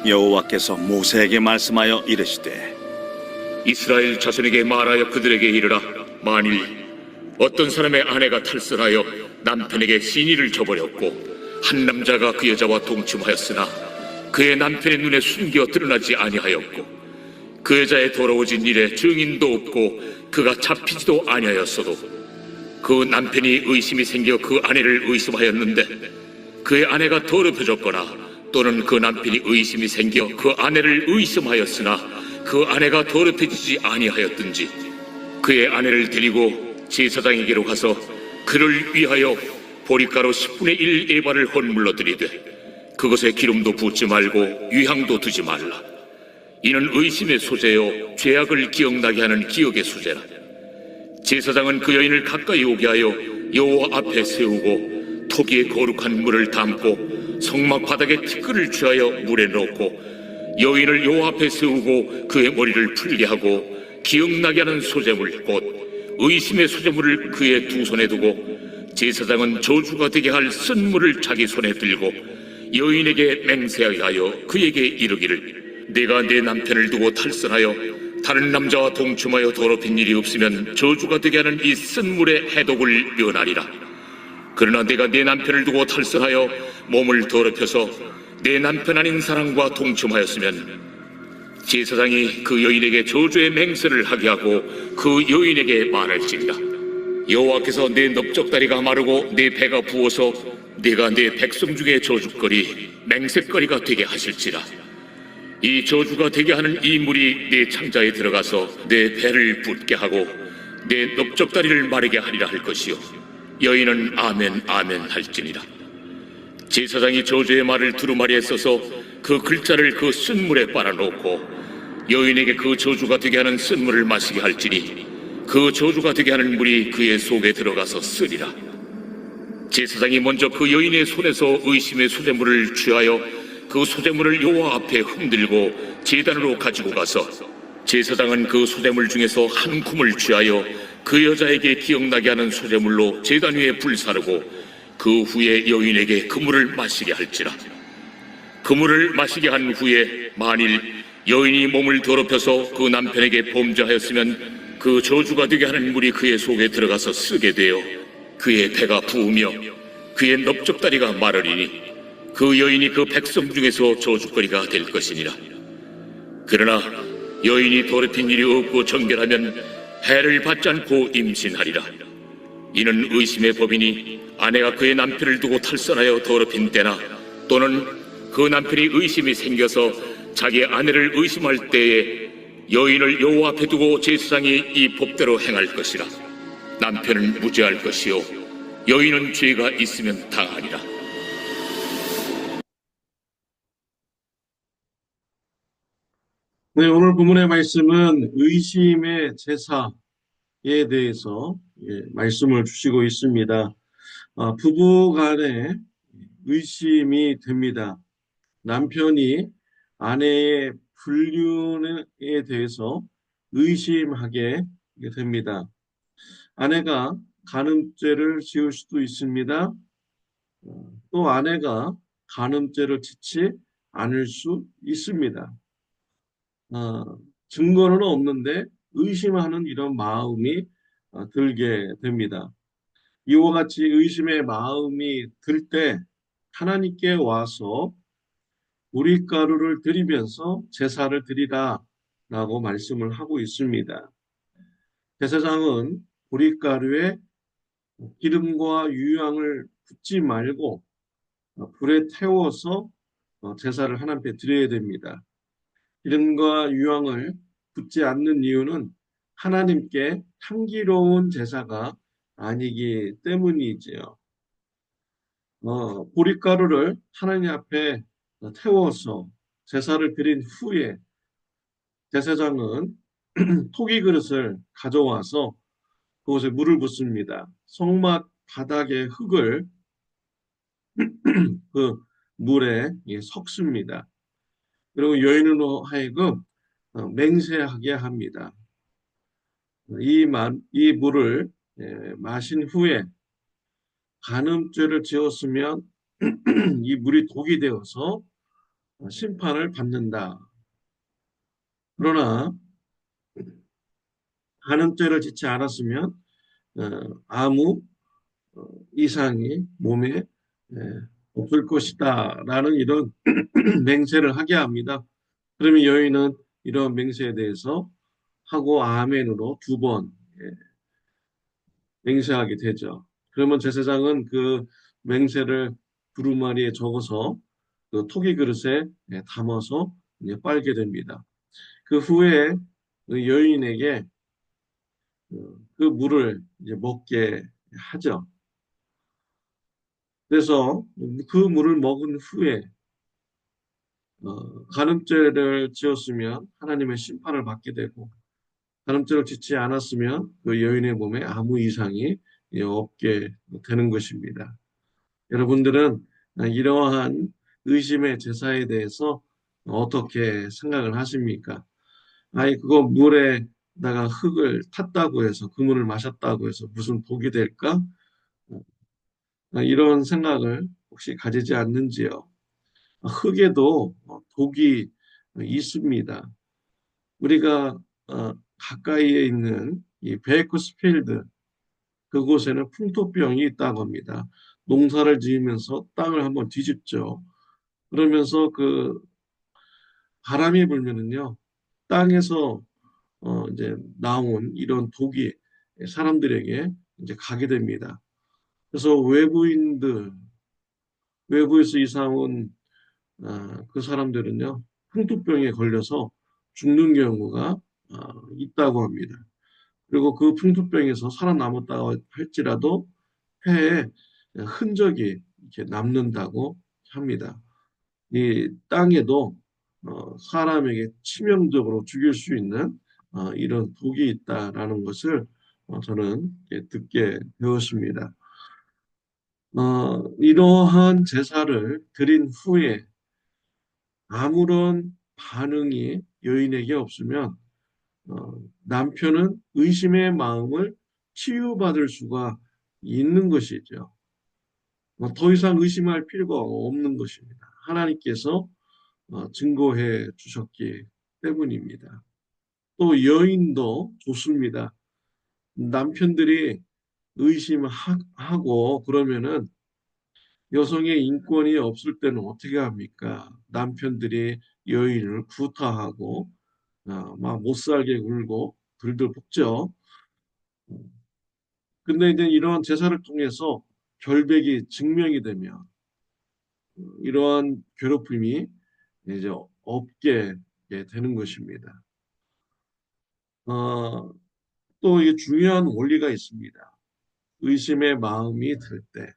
여호와께서 모세에게 말씀하여 이르시되 이스라엘 자손에게 말하여 그들에게 이르라. 만일 어떤 사람의 아내가 탈선하여 남편에게 시니를 저버렸고 한 남자가 그 여자와 동침하였으나 그의 남편의 눈에 숨겨 드러나지 아니하였고 그 여자의 더러워진 일에 증인도 없고 그가 잡히지도 아니하였어도 그 남편이 의심이 생겨 그 아내를 의심하였는데 그의 아내가 더럽혀졌거나 또는 그 남편이 의심이 생겨 그 아내를 의심하였으나 그 아내가 더럽혀지지 아니하였든지 그의 아내를 데리고 제사장에게로 가서 그를 위하여 보리가루 10분의 1 에바를 헌물로 드리되 그것에 기름도 붓지 말고 유향도 두지 말라. 이는 의심의 소재요 죄악을 기억나게 하는 기억의 소재라. 제사장은 그 여인을 가까이 오게 하여 여호와 앞에 세우고 토기에 거룩한 물을 담고 성막 바닥에 티끌을 취하여 물에 넣고 여인을 여호와 앞에 세우고 그의 머리를 풀게 하고 기억나게 하는 소재물 곧 의심의 소재물을 그의 두 손에 두고 제사장은 저주가 되게 할 쓴물을 자기 손에 들고 여인에게 맹세하게 하여 그에게 이르기를 내가 내 남편을 두고 탈선하여 다른 남자와 동침하여 더럽힌 일이 없으면 저주가 되게 하는 이 쓴물의 해독을 면하리라. 그러나 내가 내 남편을 두고 탈선하여 몸을 더럽혀서 내 남편 아닌 사람과 동침하였으면 제사장이 그 여인에게 저주의 맹세를 하게 하고 그 여인에게 말할지니라. 여호와께서 내 넓적다리가 마르고 내 배가 부어서 내가 내 백성 중에 저주거리 맹세거리가 되게 하실지라. 이 저주가 되게 하는 이 물이 내 창자에 들어가서 내 배를 붓게 하고 내 넓적다리를 마르게 하리라 할 것이요 여인은 아멘 아멘 할지니라. 제사장이 저주의 말을 두루마리에 써서 그 글자를 그 쓴물에 빨아놓고 여인에게 그 저주가 되게 하는 쓴물을 마시게 할지니 그 저주가 되게 하는 물이 그의 속에 들어가서 쓰리라. 제사장이 먼저 그 여인의 손에서 의심의 소재물을 취하여 그 소재물을 여호와 앞에 흔들고 제단으로 가지고 가서 제사장은 그 소재물 중에서 한 쿰을 취하여 그 여자에게 기억나게 하는 소재물로 제단 위에 불사르고 그 후에 여인에게 그 물을 마시게 할지라. 그 물을 마시게 한 후에 만일 여인이 몸을 더럽혀서 그 남편에게 범죄하였으면 그 저주가 되게 하는 물이 그의 속에 들어가서 쓰게 되어 그의 배가 부으며 그의 넓적다리가 마르리니 그 여인이 그 백성 중에서 저주거리가 될 것이니라. 그러나 여인이 더럽힌 일이 없고 정결하면 해를 받지 않고 임신하리라. 이는 의심의 법이니 아내가 그의 남편을 두고 탈선하여 더럽힌 때나 또는 그 남편이 의심이 생겨서 자기 아내를 의심할 때에 여인을 여호와 앞에 두고 제사장이 이 법대로 행할 것이라. 남편은 무죄할 것이요 여인은 죄가 있으면 당하리라. 네, 오늘 본문의 말씀은 의심의 제사에 대해서 말씀을 주시고 있습니다. 부부 간에 의심이 됩니다. 남편이 아내의 불륜에 대해서 의심하게 됩니다. 아내가 간음죄를 지을 수도 있습니다. 또 아내가 간음죄를 짓지 않을 수 있습니다. 증거는 없는데 의심하는 이런 마음이 들게 됩니다. 이와 같이 의심의 마음이 들 때 하나님께 와서 보리가루를 드리면서 제사를 드리라 라고 말씀을 하고 있습니다. 제사장은 보리가루에 기름과 유향을 붓지 말고 불에 태워서 제사를 하나님께 드려야 됩니다. 기름과 유향을 붓지 않는 이유는 하나님께 향기로운 제사가 아니기 때문이지요. 보리가루를 하나님 앞에 태워서 제사를 드린 후에 제사장은 토기 그릇을 가져와서 그곳에 물을 붓습니다. 성막 바닥의 흙을 그 물에 섞습니다. 그리고 여인으로 하여금 맹세하게 합니다. 이 물을 마신 후에 간음죄를 지었으면 이 물이 독이 되어서 심판을 받는다. 그러나 간음죄를 짓지 않았으면 아무 이상이 몸에 없을 것이다라는 이런 맹세를 하게 합니다. 그러면 여인은 이런 맹세에 대해서 하고 아멘으로 두 번 맹세하게 되죠. 그러면 제사장은 그 맹세를 두루마리에 적어서 그 토기 그릇에 담아서 이제 빨게 됩니다. 그 후에 그 여인에게 그 물을 이제 먹게 하죠. 그래서 그 물을 먹은 후에 간음죄를 지었으면 하나님의 심판을 받게 되고 간음죄를 짓지 않았으면 그 여인의 몸에 아무 이상이 없게 되는 것입니다. 여러분들은 이러한 의심의 제사에 대해서 어떻게 생각을 하십니까? 아니 그거 물에다가 흙을 탔다고 해서 그 물을 마셨다고 해서 무슨 복이 될까? 이런 생각을 혹시 가지지 않는지요? 흙에도 독이 있습니다. 우리가 가까이에 있는 이 베이커스필드 그곳에는 풍토병이 있다고 합니다. 농사를 지으면서 땅을 한번 뒤집죠. 그러면서 그 바람이 불면은요, 땅에서 이제 나온 이런 독이 사람들에게 이제 가게 됩니다. 그래서 외부에서 이사 온 그 사람들은요, 풍토병에 걸려서 죽는 경우가 있다고 합니다. 그리고 그 풍토병에서 살아남았다고 할지라도 폐에 흔적이 이렇게 남는다고 합니다. 이 땅에도 사람에게 치명적으로 죽일 수 있는 이런 독이 있다라는 것을 저는 듣게 되었습니다. 이러한 제사를 드린 후에 아무런 반응이 여인에게 없으면 남편은 의심의 마음을 치유받을 수가 있는 것이죠. 더 이상 의심할 필요가 없는 것입니다. 하나님께서 증거해 주셨기 때문입니다. 또 여인도 좋습니다. 남편들이 의심하고 그러면은 여성의 인권이 없을 때는 어떻게 합니까? 남편들이 여인을 구타하고 막 못살게 굴고 들들 볶죠. 근데 이제 이러한 제사를 통해서 결백이 증명이 되면 이러한 괴롭힘이 이제 없게 되는 것입니다. 어, 또 이게 중요한 원리가 있습니다. 의심의 마음이 들 때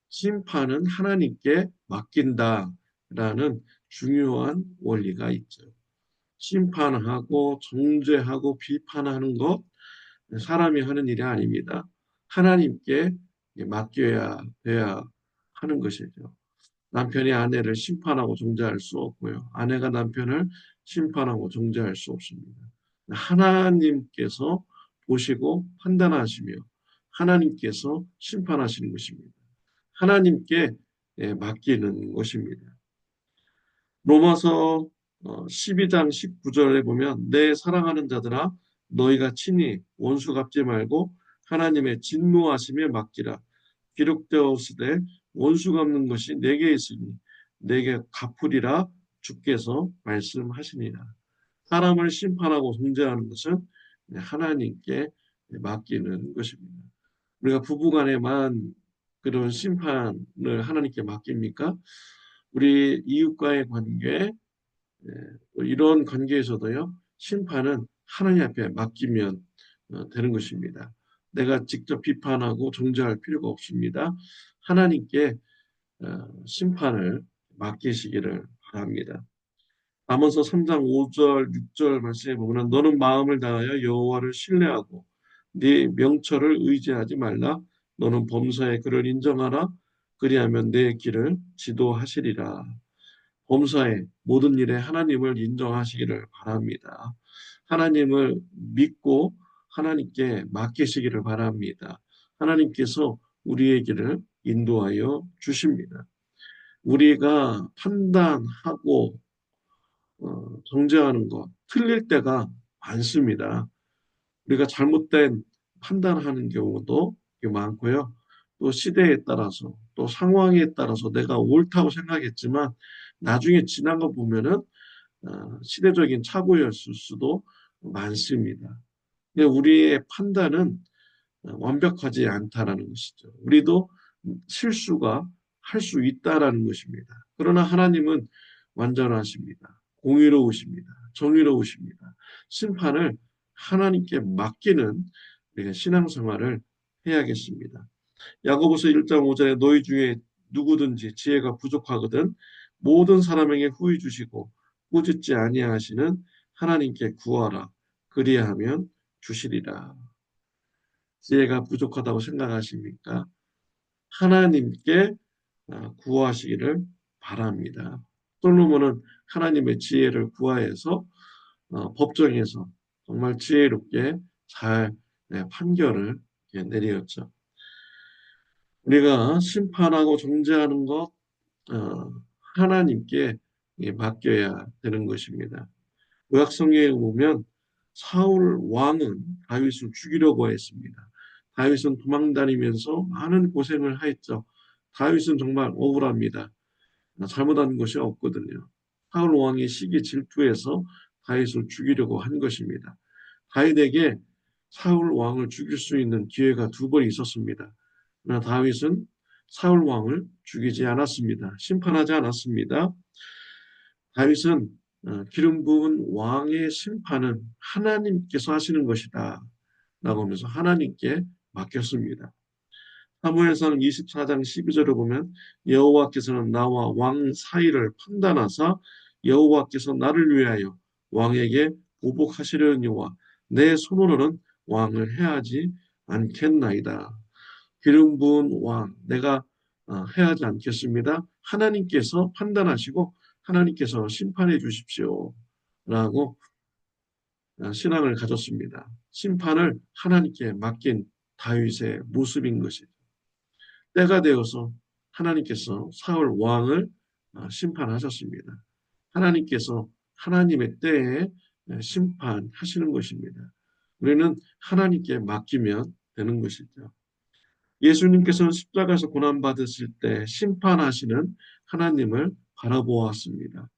심판은 하나님께 맡긴다라는 중요한 원리가 있죠. 심판하고 정죄하고 비판하는 것 사람이 하는 일이 아닙니다. 하나님께 맡겨야 돼야 하는 것이죠. 남편이 아내를 심판하고 정죄할 수 없고요. 아내가 남편을 심판하고 정죄할 수 없습니다. 하나님께서 보시고 판단하시며 하나님께서 심판하시는 것입니다. 하나님께 맡기는 것입니다. 로마서 12장 19절에 보면 내 사랑하는 자들아 너희가 친히 원수 갚지 말고 하나님의 진노하심에 맡기라. 기록되었으되 원수 갚는 것이 내게 있으니 내게 갚으리라 주께서 말씀하시니라. 사람을 심판하고 정죄하는 것은 하나님께 맡기는 것입니다. 우리가 부부간에만 그런 심판을 하나님께 맡깁니까? 우리 이웃과의 관계, 이런 관계에서도요, 심판은 하나님 앞에 맡기면 되는 것입니다. 내가 직접 비판하고 정죄할 필요가 없습니다. 하나님께 심판을 맡기시기를 바랍니다. 아모스 3장 5절, 6절 말씀에 보면 너는 마음을 다하여 여호와를 신뢰하고 네 명철을 의지하지 말라. 너는 범사의 그를 인정하라. 그리하면 내 길을 지도하시리라. 범사의 모든 일에 하나님을 인정하시기를 바랍니다. 하나님을 믿고 하나님께 맡기시기를 바랍니다. 하나님께서 우리의 길을 인도하여 주십니다. 우리가 판단하고 정죄하는 것 틀릴 때가 많습니다. 우리가 잘못된 판단하는 경우도 많고요. 또 시대에 따라서 또 상황에 따라서 내가 옳다고 생각했지만 나중에 지나가 보면은 시대적인 착오였을 수도 많습니다. 근데 우리의 판단은 완벽하지 않다라는 것이죠. 우리도 실수가 할 수 있다라는 것입니다. 그러나 하나님은 완전하십니다. 공의로우십니다. 정의로우십니다. 심판을 하나님께 맡기는 우리가 신앙생활을 해야겠습니다. 야고보서 1장 5절에 너희 중에 누구든지 지혜가 부족하거든 모든 사람에게 후히 주시고 꾸짖지 아니하시는 하나님께 구하라. 그리하면 주시리라. 지혜가 부족하다고 생각하십니까? 하나님께 구하시기를 바랍니다. 솔로몬은 하나님의 지혜를 구하여서 법정에서 정말 지혜롭게 잘 판결을 내렸죠. 우리가 심판하고 정죄하는 것 하나님께 맡겨야 되는 것입니다. 구약성경에 보면 사울 왕은 다윗을 죽이려고 했습니다. 다윗은 도망다니면서 많은 고생을 하였죠. 다윗은 정말 억울합니다. 잘못한 것이 없거든요. 사울 왕이 시기 질투해서 다윗을 죽이려고 한 것입니다. 다윗에게 사울 왕을 죽일 수 있는 기회가 두 번 있었습니다. 그러나 다윗은 사울 왕을 죽이지 않았습니다. 심판하지 않았습니다. 다윗은 기름 부은 왕의 심판은 하나님께서 하시는 것이다 라고 하면서 하나님께 맡겼습니다. 사무엘상 24장 12절을 보면 여호와께서는 나와 왕 사이를 판단하사 여호와께서 나를 위하여 왕에게 보복하시려니와 내 손으로는 왕을 해하지 않겠나이다. 기름 부은 왕 내가 해하지 않겠습니다. 하나님께서 판단하시고 하나님께서 심판해 주십시오 라고 신앙을 가졌습니다. 심판을 하나님께 맡긴 다윗의 모습인 것이죠. 때가 되어서 하나님께서 사울 왕을 심판하셨습니다. 하나님께서 하나님의 때에 심판하시는 것입니다. 우리는 하나님께 맡기면 되는 것이죠. 예수님께서는 십자가에서 고난받으실 때 심판하시는 하나님을 바라보았습니다.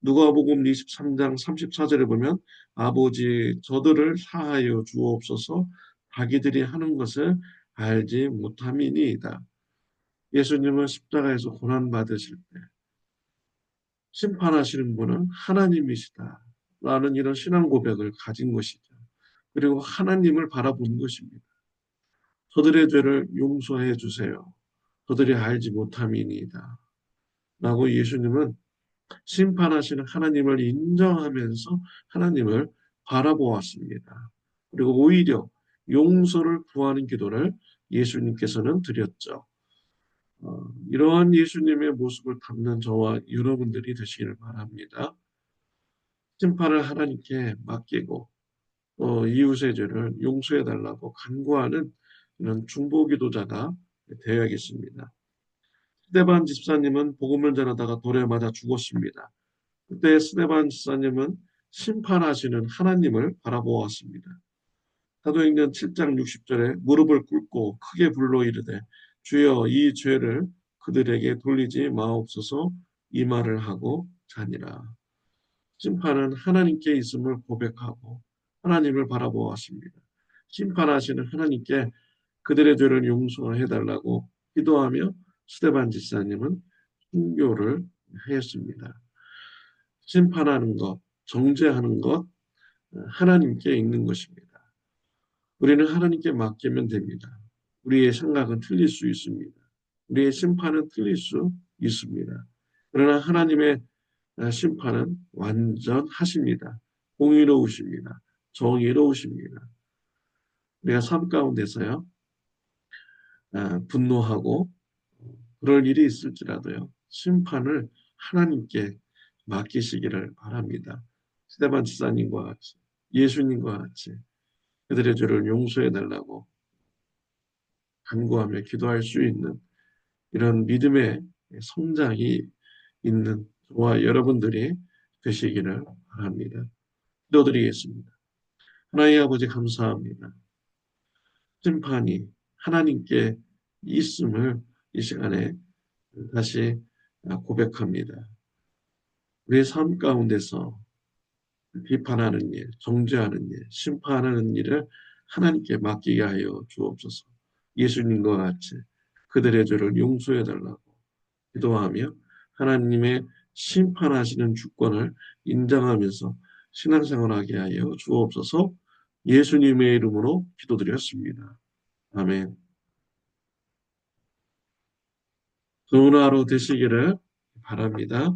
누가복음 23장 34절에 보면 아버지 저들을 사하여 주옵소서 자기들이 하는 것을 알지 못함이니이다. 예수님은 십자가에서 고난받으실 때 심판하시는 분은 하나님이시다 라는 이런 신앙 고백을 가진 것이죠. 그리고 하나님을 바라본 것입니다. 저들의 죄를 용서해 주세요. 저들이 알지 못함이니이다 라고 예수님은 심판하시는 하나님을 인정하면서 하나님을 바라보았습니다. 그리고 오히려 용서를 구하는 기도를 예수님께서는 드렸죠. 이러한 예수님의 모습을 담는 저와 여러분들이 되시기를 바랍니다. 심판을 하나님께 맡기고 또 이웃의 죄를 용서해 달라고 간구하는 이런 중보기도자가 되어야겠습니다. 스데반 집사님은 복음을 전하다가 돌에 맞아 죽었습니다. 그때 스데반 집사님은 심판하시는 하나님을 바라보았습니다. 사도행전 7장 60절에 무릎을 꿇고 크게 불러 이르되 주여 이 죄를 그들에게 돌리지 마옵소서 이 말을 하고 자니라. 심판은 하나님께 있음을 고백하고 하나님을 바라보았습니다. 심판하시는 하나님께 그들의 죄를 용서해달라고 기도하며 스데반 집사님은 순교를 하였습니다. 심판하는 것, 정죄하는 것 하나님께 있는 것입니다. 우리는 하나님께 맡기면 됩니다. 우리의 생각은 틀릴 수 있습니다. 우리의 심판은 틀릴 수 있습니다. 그러나 하나님의 심판은 완전하십니다. 공의로우십니다. 정의로우십니다. 우리가 삶 가운데서요, 분노하고 그럴 일이 있을지라도요, 심판을 하나님께 맡기시기를 바랍니다. 스데반 지사님과 같이, 예수님과 같이 그들의 죄를 용서해 달라고 간구하며 기도할 수 있는 이런 믿음의 성장이 있는 저와 여러분들이 되시기를 바랍니다. 기도드리겠습니다. 하나님 아버지 감사합니다. 심판이 하나님께 있음을 이 시간에 다시 고백합니다. 우리의 삶 가운데서 비판하는 일, 정죄하는 일, 심판하는 일을 하나님께 맡기게 하여 주옵소서. 예수님과 같이 그들의 죄를 용서해 달라고 기도하며 하나님의 심판하시는 주권을 인정하면서 신앙생활하게 하여 주옵소서. 예수님의 이름으로 기도드렸습니다. 아멘. 좋은 하루 되시기를 바랍니다.